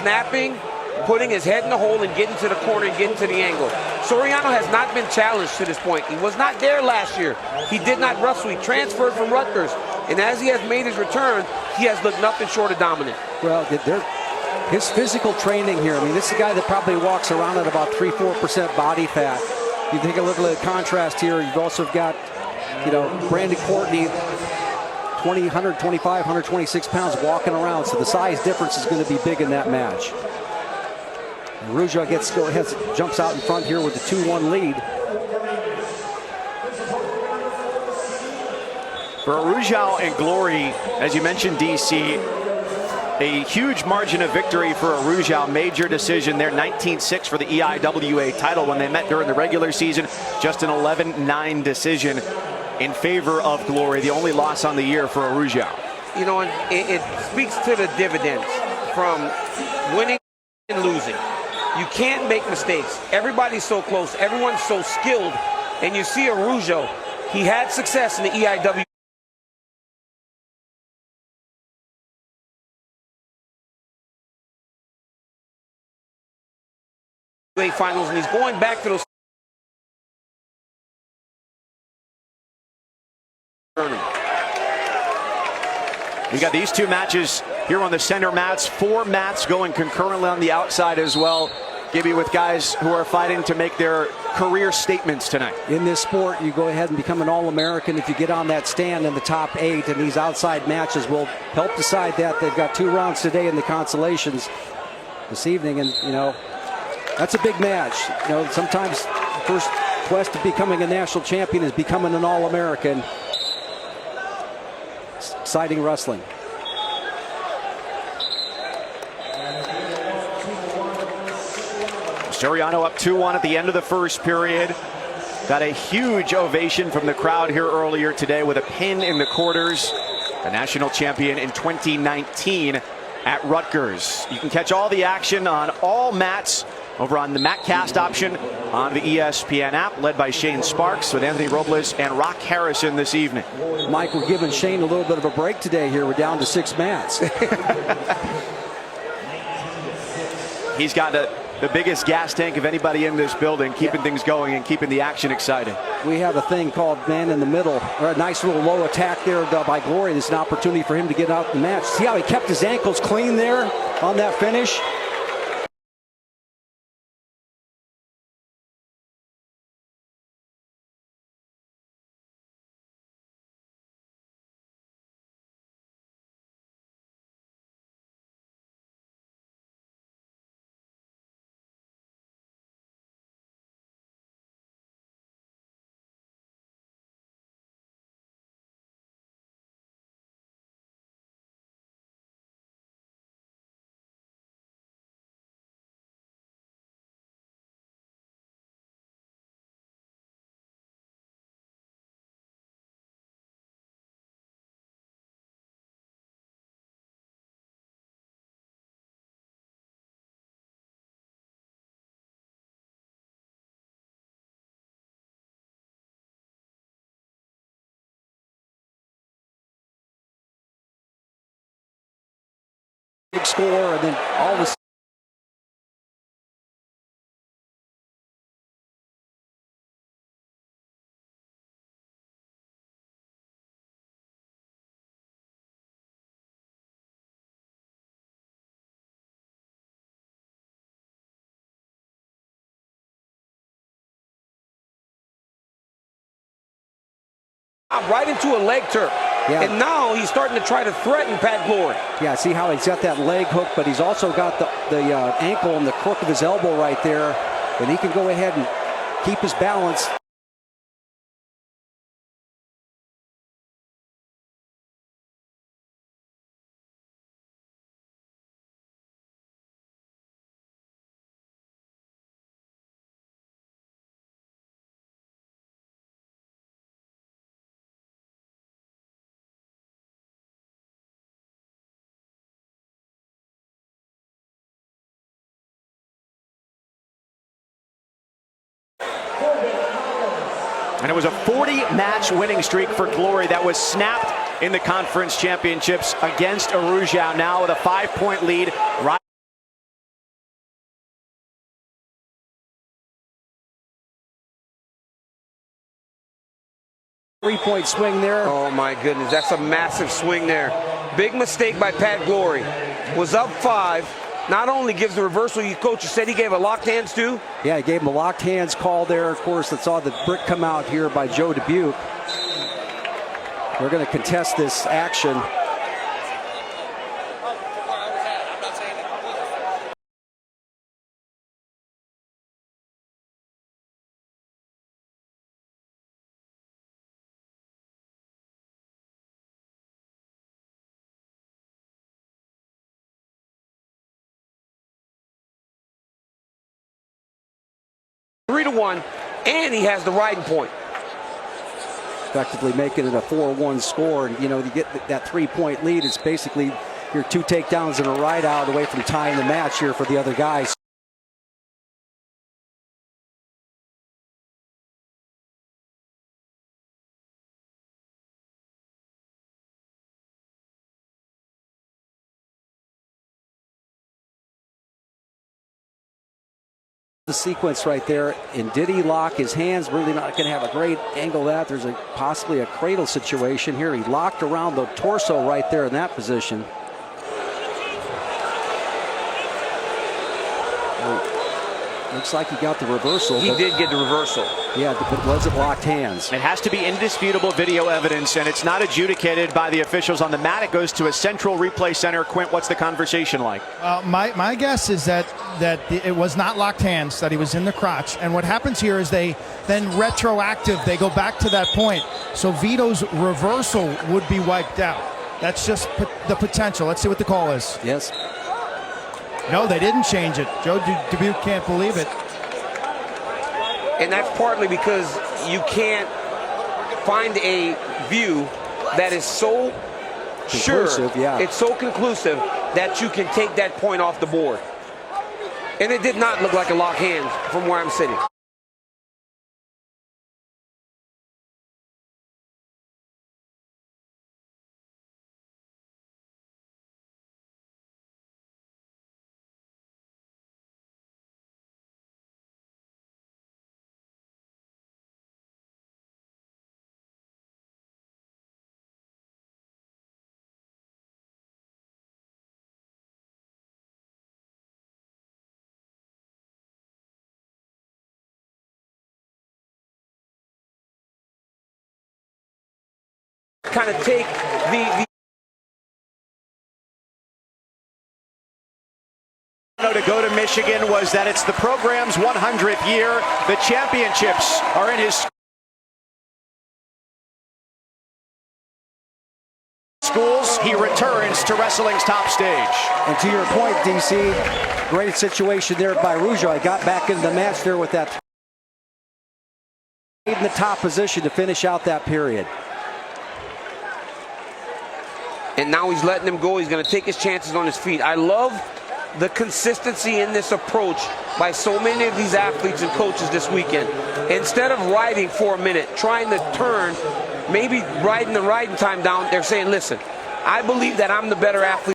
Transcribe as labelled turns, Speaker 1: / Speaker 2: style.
Speaker 1: snapping, putting his head in the hole and getting to the corner and getting to the angle. Soriano has not been challenged to this point. He was not there last year. He did not wrestle. He transferred from Rutgers. And as he has made his return, he has looked nothing short of dominant.
Speaker 2: Well, his physical training here, I mean, this is a guy that probably walks around at about 3-4% body fat. You take a look at the contrast here. You've also got, you know, Brandon Courtney, 125, 126 pounds walking around. So the size difference is going to be big in that match. Araujo jumps out in front here with the 2-1 lead.
Speaker 3: For Araujo and Glory, as you mentioned, DC, a huge margin of victory for Araujo. Major decision there, 19-6 for the EIWA title when they met during the regular season. Just an 11-9 decision in favor of Glory, the only loss on the year for Araujo.
Speaker 1: You know, it speaks to the dividends from winning and losing. You can't make mistakes. Everybody's so close. Everyone's so skilled. And you see Araujo, he had success in the EIWA finals, and he's going back to those.
Speaker 3: We got these two matches here on the center mats, 4 mats going concurrently on the outside as well. Gibby, with guys who are fighting to make their career statements tonight.
Speaker 2: In this sport, you go ahead and become an All-American if you get on that stand in the top 8, and these outside matches will help decide that. They've got 2 rounds today in the consolations this evening, and you know, that's a big match. You know, sometimes the first quest to becoming a national champion is becoming an All-American. Exciting wrestling.
Speaker 3: Soriano up 2-1 at the end of the first period. Got a huge ovation from the crowd here earlier today with a pin in the quarters. The national champion in 2019 at Rutgers. You can catch all the action on all mats over on the MatCast option on the ESPN app, led by Shane Sparks with Anthony Robles and Rock Harrison this evening.
Speaker 2: Mike, we're giving Shane a little bit of a break today here. We're down to 6 mats.
Speaker 3: He's got the biggest gas tank of anybody in this building, keeping things going and keeping the action exciting.
Speaker 2: We have a thing called man in the middle. A nice little low attack there by Glory. There's an opportunity for him to get out the match. See how he kept his ankles clean there on that finish? Big score, and then all of a sudden
Speaker 1: right into a leg turk.
Speaker 2: Yeah.
Speaker 1: And now he's starting to try to threaten Pat Glory.
Speaker 2: Yeah, see how he's got that leg hook, but he's also got the ankle and the crook of his elbow right there. And he can go ahead and keep his balance.
Speaker 3: And it was a 40-match winning streak for Glory that was snapped in the conference championships against Araujo, now with a 5-point lead.
Speaker 2: Three-point swing there.
Speaker 1: Oh my goodness, that's a massive swing there. Big mistake by Pat Glory. Was up 5. Not only gives the reversal, coach, you said he gave a locked hands too?
Speaker 2: Yeah, he gave him a locked hands call there. Of course, that saw the brick come out here by Joe Dubuque. We're going to contest this action.
Speaker 1: Three to 1, and he has the riding point.
Speaker 2: Effectively making it a 4-1 score. And, you know, you get that 3-point lead. It's basically your 2 takedowns and a ride out away from tying the match here for the other guys. The sequence right there, and did he lock his hands? Really not going to have a great angle. That there's possibly a cradle situation here. He locked around the torso right there in that position. Looks like he got the reversal.
Speaker 1: He did get the reversal.
Speaker 2: Yeah, but was it locked hands?
Speaker 3: It has to be indisputable video evidence, and it's not adjudicated by the officials on the mat. It goes to a central replay center. Quint, what's the conversation like?
Speaker 4: My guess is that it was not locked hands, that he was in the crotch. And what happens here is they then retroactive, they go back to that point. So Vito's reversal would be wiped out. That's just the potential. Let's see what the call is.
Speaker 2: Yes.
Speaker 4: No, they didn't change it. Joe Dubuque can't believe it.
Speaker 1: And that's partly because you can't find a view that is so
Speaker 2: conclusive,
Speaker 1: sure, it's so conclusive that you can take that point off the board. And it did not look like a locked hand from where I'm sitting. Kind of take the
Speaker 3: to go to Michigan was that it's the program's 100th year. The championships are in his schools. He returns to wrestling's top stage.
Speaker 2: And to your point, DC, great situation there by Rougeau. He got back into the match there with that in the top position to finish out that period.
Speaker 1: And now he's letting him go. He's going to take his chances on his feet. I love the consistency in this approach by so many of these athletes and coaches this weekend. Instead of riding for a minute, trying to turn, maybe riding the riding time down, they're saying, listen, I believe that I'm the better athlete.